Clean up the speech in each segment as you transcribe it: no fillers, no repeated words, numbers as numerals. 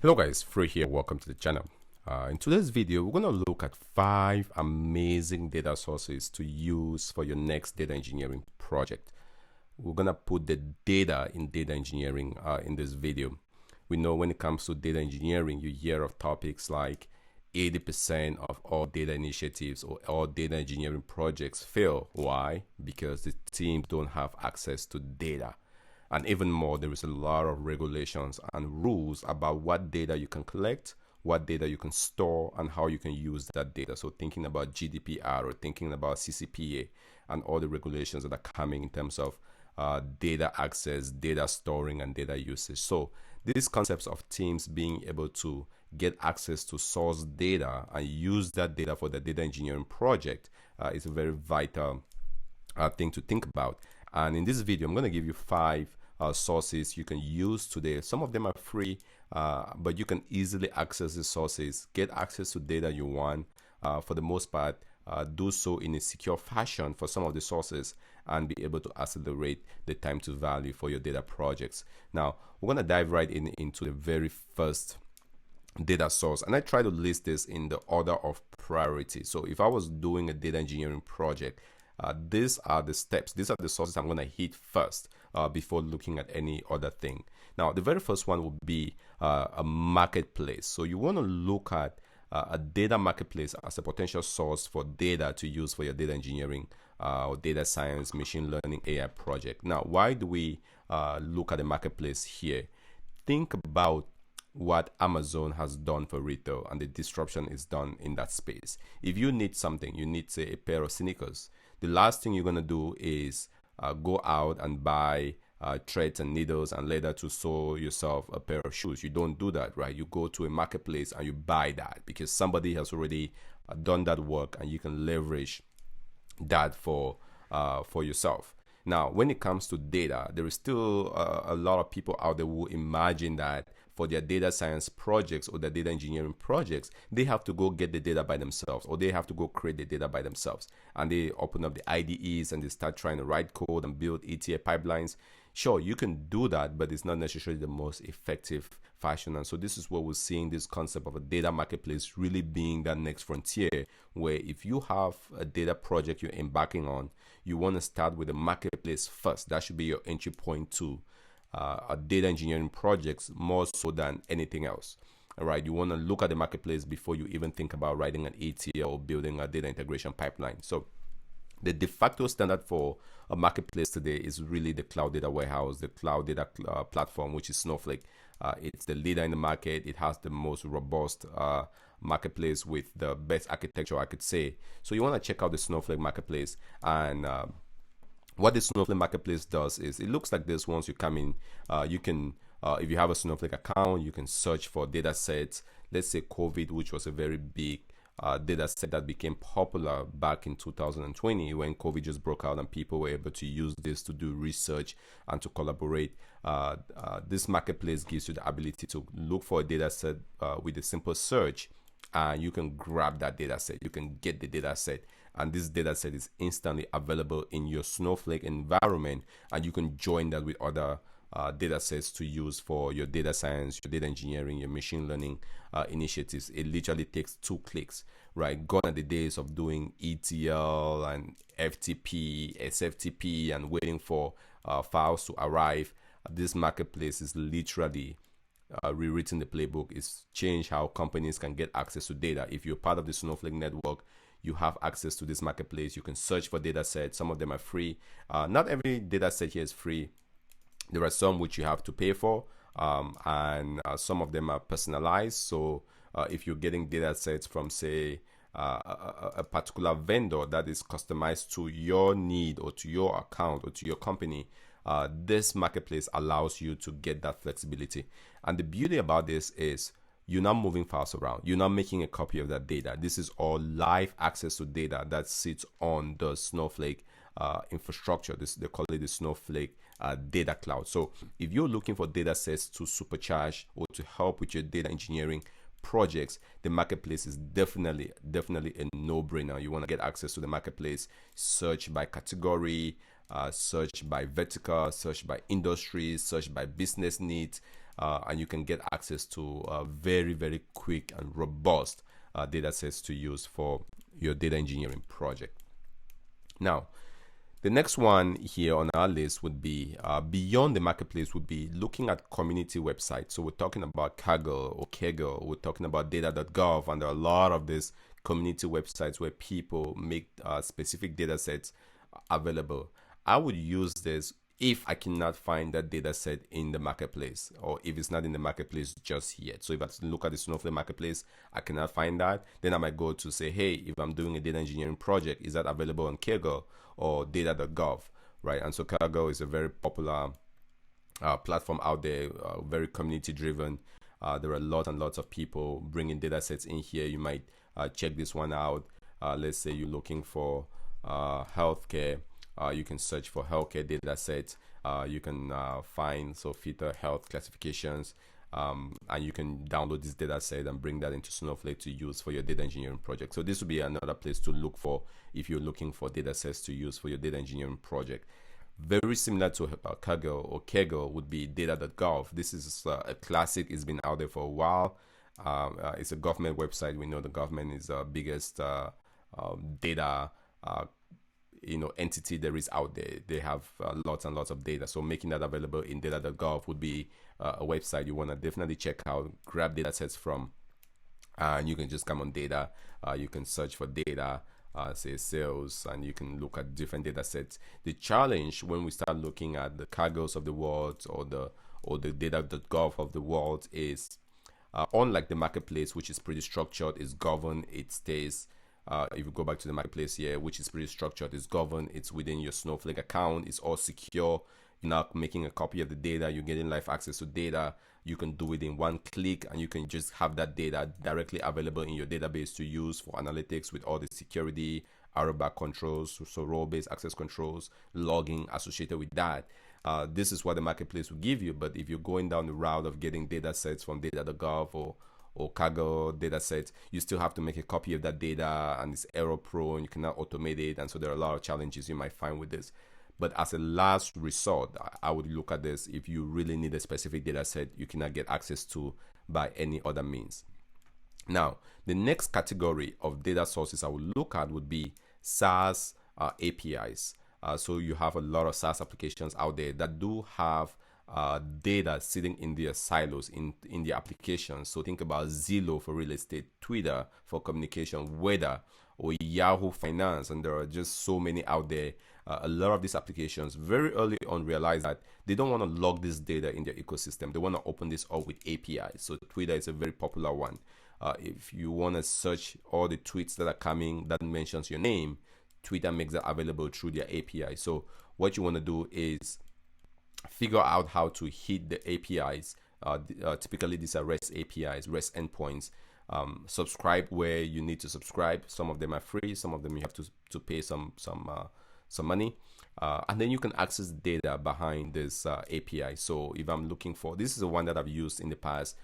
Hello guys, Free here, welcome to the channel. In today's video, we're going to look at 5 amazing data sources to use for your next data engineering project. We're going to put the data in data engineering in this video. We know when it comes to data engineering, you hear of topics like 80% of all data initiatives or all data engineering projects fail. Why? Because the teams don't have access to data. And even more, there is a lot of regulations and rules about what data you can collect, what data you can store, and how you can use that data. So thinking about GDPR or thinking about CCPA and all the regulations that are coming in terms of data access, data storing, and data usage. So these concepts of teams being able to get access to source data and use that data for the data engineering project is a very vital thing to think about. And in this video, I'm going to give you 5 sources you can use today. Some of them are free, but you can easily access the sources, get access to data you want. For the most part, do so in a secure fashion for some of the sources and be able to accelerate the time to value for your data projects. Now, we're going to dive right into the very first data source, and I try to list this in the order of priority. So if I was doing a data engineering project, these are the steps, these are the sources I'm going to hit first before looking at any other thing. Now, the very first one would be a marketplace. So you want to look at a data marketplace as a potential source for data to use for your data engineering or data science, machine learning, AI project. Now, why do we look at the marketplace here? Think about what Amazon has done for retail and the disruption is done in that space. If you need something, you need, say, a pair of sneakers, the last thing you're going to do is go out and buy threads and needles and leather to sew yourself a pair of shoes. You don't do that, right? You go to a marketplace and you buy that because somebody has already done that work and you can leverage that for yourself. Now, when it comes to data, there is still a lot of people out there who imagine that for their data science projects or their data engineering projects, they have to go get the data by themselves or they have to go create the data by themselves. And they open up the IDEs and they start trying to write code and build ETL pipelines. Sure, you can do that, but it's not necessarily the most effective fashion. And so this is where we're seeing this concept of a data marketplace really being that next frontier, where if you have a data project you're embarking on, you want to start with a marketplace first. That should be your entry point to a data engineering projects more so than anything else. All right, you want to look at the marketplace before you even think about writing an ETL or building a data integration pipeline. So the de facto standard for a marketplace today is really the cloud data warehouse, the cloud data platform, which is Snowflake. It's the leader in the market. It has the most robust marketplace with the best architecture, I could say. So you want to check out the Snowflake marketplace. And what the Snowflake marketplace does is it looks like this. Once you come in, you can, if you have a Snowflake account, you can search for data sets. Let's say COVID, which was a very big data set that became popular back in 2020 when COVID just broke out and people were able to use this to do research and to collaborate. This marketplace gives you the ability to look for a data set with a simple search, and you can grab that data set. You can get the data set, and this data set is instantly available in your Snowflake environment, and you can join that with other data sets to use for your data science, your data engineering, your machine learning initiatives. It literally takes 2 clicks, right? Gone are the days of doing ETL and FTP, SFTP, and waiting for files to arrive. This marketplace is literally rewritten the playbook. It's changed how companies can get access to data. If you're part of the Snowflake network, you have access to this marketplace. You can search for data sets. Some of them are free. Not every data set here is free. There are some which you have to pay for, and some of them are personalized. So if you're getting data sets from, say, a particular vendor that is customized to your need or to your account or to your company, this marketplace allows you to get that flexibility. And the beauty about this is you're not moving files around. You're not making a copy of that data. This is all live access to data that sits on the Snowflake infrastructure. They call it the Snowflake data cloud. So if you're looking for data sets to supercharge or to help with your data engineering projects, the marketplace is definitely a no-brainer. You want to get access to the marketplace, search by category, search by vertical, search by industry, search by business needs, and you can get access to very, very quick and robust data sets to use for your data engineering project. Now, the next one here on our list would be beyond the marketplace, would be looking at community websites. So we're talking about Kaggle or Kaggle, we're talking about Data.gov, and there are a lot of these community websites where people make specific data sets available. I would use this if I cannot find that data set in the marketplace, or if it's not in the marketplace just yet. So if I look at the Snowflake marketplace, I cannot find that, then I might go to say, hey, if I'm doing a data engineering project, is that available on Kaggle or Data.gov, right? And so Kaggle is a very popular platform out there, very community driven. There are lots and lots of people bringing data sets in here. You might check this one out. Let's say you're looking for healthcare. You can search for healthcare data sets. You can find filter health classifications, and you can download this data set and bring that into Snowflake to use for your data engineering project. So this would be another place to look for if you're looking for data sets to use for your data engineering project. Very similar to Kaggle or Kaggle would be Data.gov. This is a classic. It's been out there for a while. It's a government website. We know the government is the biggest data entity there is out there. They have lots and lots of data, so making that available in Data.gov would be a website you want to definitely check out, grab data sets from, and you can just come on data. You can search for data, say sales, and you can look at different data sets. The challenge when we start looking at the Kaggles of the world or the Data.gov of the world is unlike the marketplace, which is pretty structured, it's governed, it stays. If you go back to the marketplace here, which is pretty structured, it's governed, it's within your Snowflake account, it's all secure. You're not making a copy of the data, you're getting live access to data. You can do it in one click, and you can just have that data directly available in your database to use for analytics with all the security, arrowback controls, so role-based access controls, logging associated with that. This is what the marketplace will give you. But if you're going down the route of getting data sets from Data.gov or Kaggle datasets, you still have to make a copy of that data, and it's error prone. You cannot automate it, and so there are a lot of challenges you might find with this. But as a last resort, I would look at this if you really need a specific data set you cannot get access to by any other means. Now, the next category of data sources I would look at would be SaaS APIs. So you have a lot of SaaS applications out there that do have data sitting in their silos in the applications. So think about Zillow for real estate, Twitter for communication, Weather, or Yahoo Finance, and there are just so many out there. A lot of these applications very early on realize that they don't want to log this data in their ecosystem. They want to open this up with APIs. So Twitter is a very popular one. If you want to search all the tweets that are coming that mentions your name, Twitter makes that available through their API. So what you want to do is figure out how to hit the APIs. Typically these are REST APIs, REST endpoints. Subscribe where you need to subscribe. Some of them are free, some of them you have to pay some money, and then you can access data behind this API. So if I'm looking for, this is the one that I've used in the past,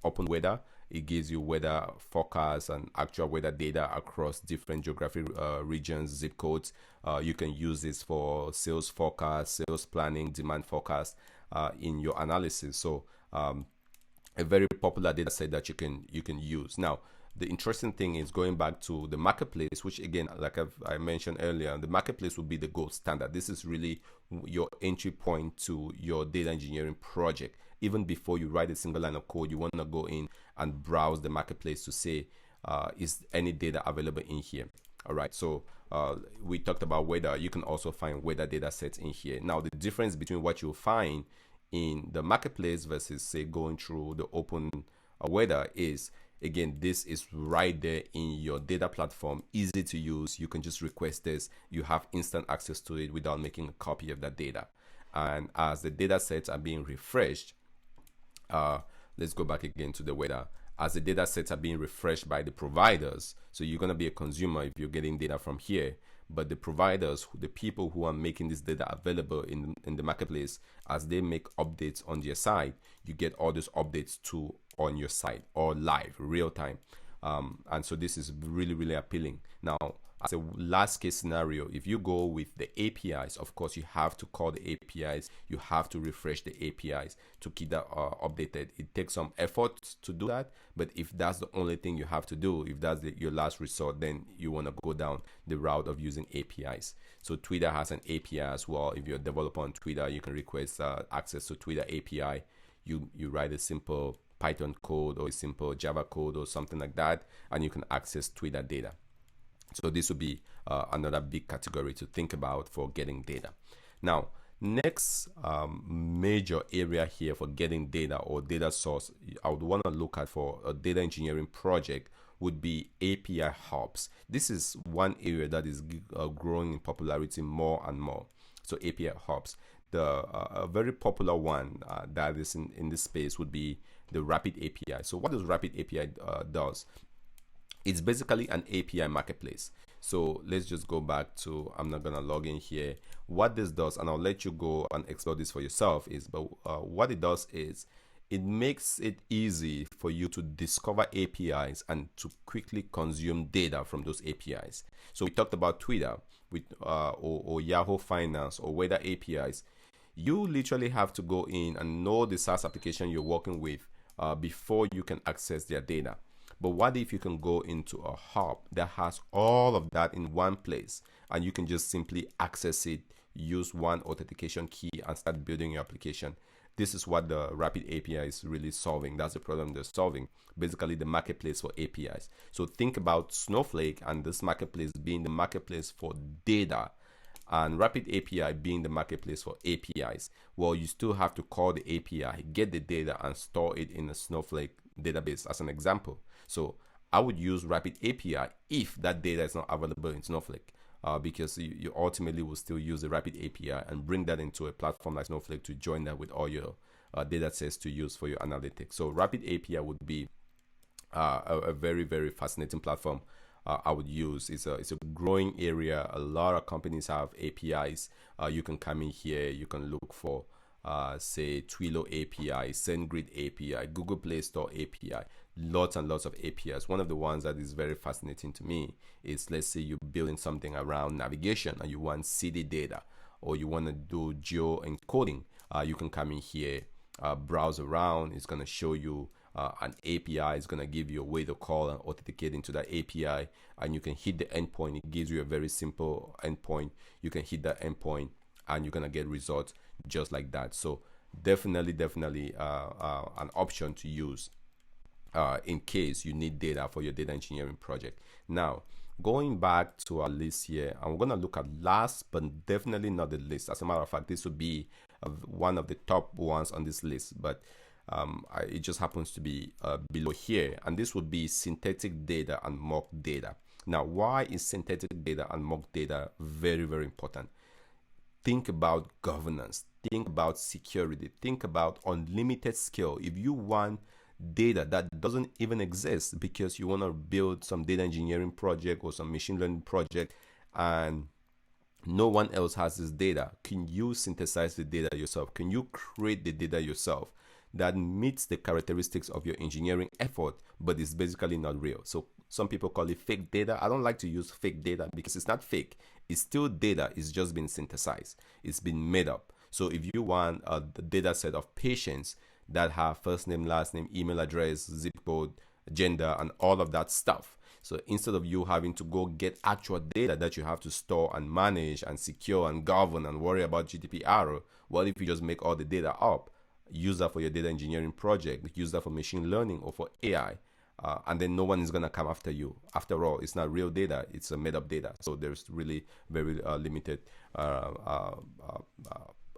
Open Weather. It gives you weather forecasts and actual weather data across different geographic regions, zip codes. You can use this for sales forecast, sales planning, demand forecast in your analysis. So a very popular data set that you can use. Now, the interesting thing is going back to the marketplace, which again, like I mentioned earlier, the marketplace will be the gold standard. This is really your entry point to your data engineering project. Even before you write a single line of code, you want to go in and browse the marketplace to say, is any data available in here? All right, so we talked about weather. You can also find weather data sets in here. Now, the difference between what you'll find in the marketplace versus say going through the open weather is, again, this is right there in your data platform, easy to use. You can just request this. You have instant access to it without making a copy of that data. And as the data sets are being refreshed, let's go back again to the weather. As the data sets are being refreshed by the providers, so you're going to be a consumer if you're getting data from here, but the providers, the people who are making this data available in the marketplace, as they make updates on their side, you get all those updates too on your site or live, real time. And so this is really, really appealing. Now, as a last case scenario, if you go with the APIs, of course, you have to call the APIs. You have to refresh the APIs to keep that updated. It takes some effort to do that, but if that's the only thing you have to do, if that's your last resort, then you want to go down the route of using APIs. So Twitter has an API as well. If you're a developer on Twitter, you can request access to Twitter API. You write a simple Python code or a simple Java code or something like that, and you can access Twitter data. So this would be another big category to think about for getting data. Now, next major area here for getting data or data source I would want to look at for a data engineering project would be API hubs. This is one area that is growing in popularity more and more. So API hubs. A very popular one that is in this space would be the Rapid API. So what does Rapid API does? It's basically an API marketplace. So let's just go back to, I'm not gonna log in here. What this does, and I'll let you go and explore this for yourself, is, but what it does is it makes it easy for you to discover APIs and to quickly consume data from those APIs. So we talked about Twitter with or Yahoo Finance or weather APIs. You literally have to go in and know the SaaS application you're working with before you can access their data. But what if you can go into a hub that has all of that in one place, and you can just simply access it, use one authentication key, and start building your application? This is what the Rapid API is really solving. That's the problem they're solving. Basically, the marketplace for APIs. So think about Snowflake and this marketplace being the marketplace for data, and Rapid API being the marketplace for APIs. Well, you still have to call the API, get the data, and store it in a Snowflake database as an example. So I would use Rapid API if that data is not available in Snowflake, because you ultimately will still use the Rapid API and bring that into a platform like Snowflake to join that with all your data sets to use for your analytics. So Rapid API would be a very, very fascinating platform I would use. It's a growing area. A lot of companies have APIs. You can come in here, you can look for say Twilio API, SendGrid API, Google Play Store API, lots and lots of APIs. One of the ones that is very fascinating to me is, let's say you're building something around navigation and you want city data, or you want to do geo encoding. You can come in here, browse around. It's going to show you an API. Is going to give you a way to call and authenticate into that API, and you can hit the endpoint. It gives you a very simple endpoint. You can hit that endpoint and you're going to get results just like that. So definitely an option to use in case you need data for your data engineering project. Now, going back to our list here, I'm going to look at last but definitely not the least. As a matter of fact, this would be one of the top ones on this list, but it just happens to be below here, and this would be synthetic data and mock data. Now, why is synthetic data and mock data very, very important? Think about governance, think about security, think about unlimited scale. If you want data that doesn't even exist because you want to build some data engineering project or some machine learning project and no one else has this data, can you synthesize the data yourself? Can you create the data yourself that meets the characteristics of your engineering effort, but it's basically not real? So some people call it fake data. I don't like to use fake data because it's not fake. It's still data. It's just been synthesized. It's been made up. So if you want a data set of patients that have first name, last name, email address, zip code, gender, and all of that stuff, so instead of you having to go get actual data that you have to store and manage and secure and govern and worry about GDPR, well, if you just make all the data up, use that for your data engineering project, use that for machine learning or for AI, and then no one is going to come after you. After all, it's not real data, it's a made up data. So there's really very limited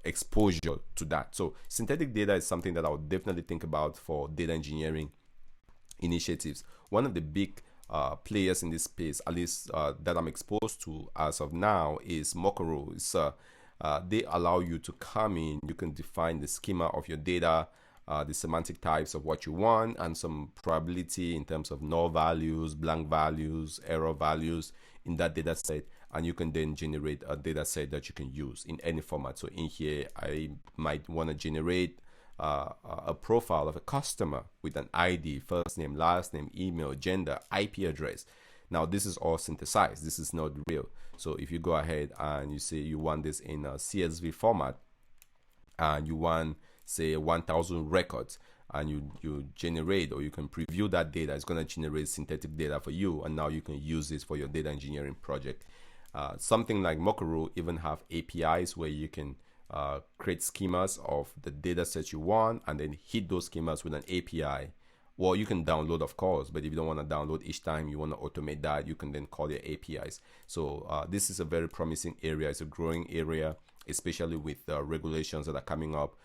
exposure to that. So synthetic data is something that I would definitely think about for data engineering initiatives. One of the big players in this space, at least that I'm exposed to as of now, is Mockaroo. It's they allow you to come in, you can define the schema of your data, the semantic types of what you want, and some probability in terms of null values, blank values, error values in that data set, and you can then generate a data set that you can use in any format. So in here, I might want to generate a profile of a customer with an ID, first name, last name, email, gender, IP address. Now this is all synthesized, this is not real. So if you go ahead and you say you want this in a CSV format, and you want say 1000 records, and you generate, or you can preview that data, it's going to generate synthetic data for you, and now you can use this for your data engineering project. Something like Mockaroo even have APIs where you can create schemas of the data sets you want, and then hit those schemas with an API. Well, you can download, of course, but if you don't want to download each time, you want to automate that, you can then call your APIs. So this is a very promising area. It's a growing area, especially with regulations that are coming up.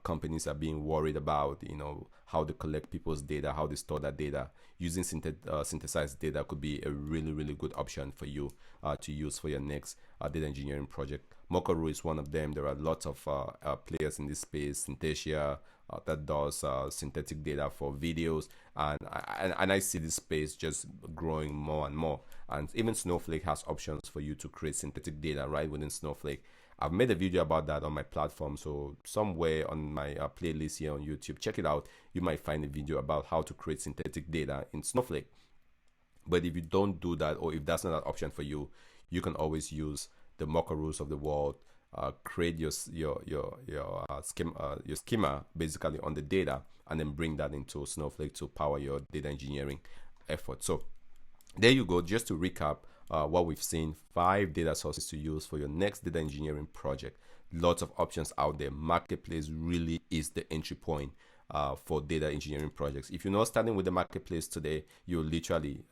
Companies are being worried about, you know, how they collect people's data, how they store that data. Using synthesized data could be a really good option for you to use for your next data engineering project. Mockaroo is one of them. There are lots of players in this space. Synthesia that does synthetic data for videos, and I see this space just growing more and more. And even Snowflake has options for you to create synthetic data right within Snowflake. I've made a video about that on my platform, so somewhere on my playlist here on YouTube, check it out. You might find a video about how to create synthetic data in Snowflake. But if you don't do that, or if that's not an option for you, you can always use the Mockaroos of the world. Create your schema basically on the data, and then bring that into Snowflake to power your data engineering effort. So there you go. Just to recap what we've seen: 5 data sources to use for your next data engineering project. Lots of options out there. Marketplace really is the entry point for data engineering projects. If you're not starting with the marketplace today, you're literally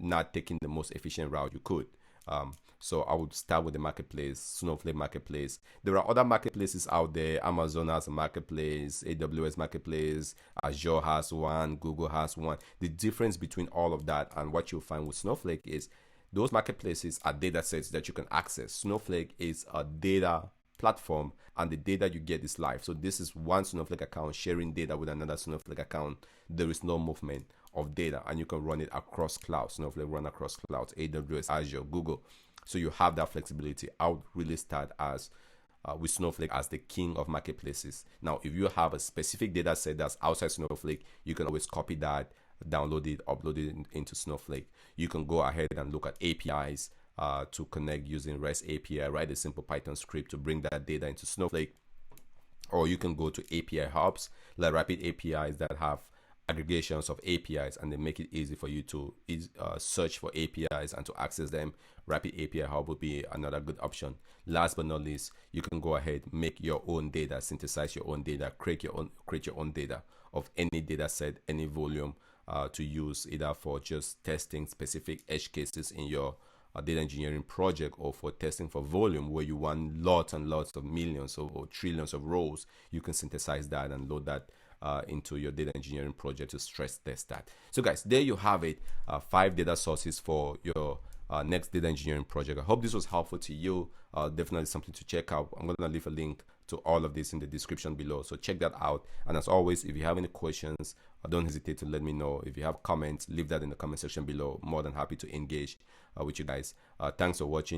not taking the most efficient route you could. So I would start with the marketplace, Snowflake marketplace. There are other marketplaces out there. Amazon has a marketplace, AWS marketplace, Azure has one, Google has one. The difference between all of that and what you'll find with Snowflake is those marketplaces are data sets that you can access. Snowflake is a data platform, and the data you get is live. So this is one Snowflake account sharing data with another Snowflake account. There is no movement of data, and you can run it across clouds. Snowflake run across clouds, AWS, Azure, Google. So you have that flexibility. I would really start as with Snowflake as the king of marketplaces. Now, if you have a specific data set that's outside Snowflake, you can always copy that, download it, upload it into Snowflake. You can go ahead and look at APIs to connect using REST API, write a simple Python script to bring that data into Snowflake. Or you can go to API hubs, like rapid APIs that have aggregations of APIs, and they make it easy for you to search for APIs and to access them. Rapid API Hub would be another good option. Last but not least, you can go ahead, make your own data, synthesize your own data, create your own data of any data set, any volume to use either for just testing specific edge cases in your data engineering project, or for testing for volume where you want lots and lots of millions or trillions of rows. You can synthesize that and load that into your data engineering project to stress test that. So guys, there you have it, 5 data sources for your next data engineering project. I hope this was helpful to you. Definitely something to check out. I'm going to leave a link to all of this in the description below, so check that out. And as always, if you have any questions, don't hesitate to let me know. If you have comments, leave that in the comment section below. More than happy to engage with you guys. Thanks for watching.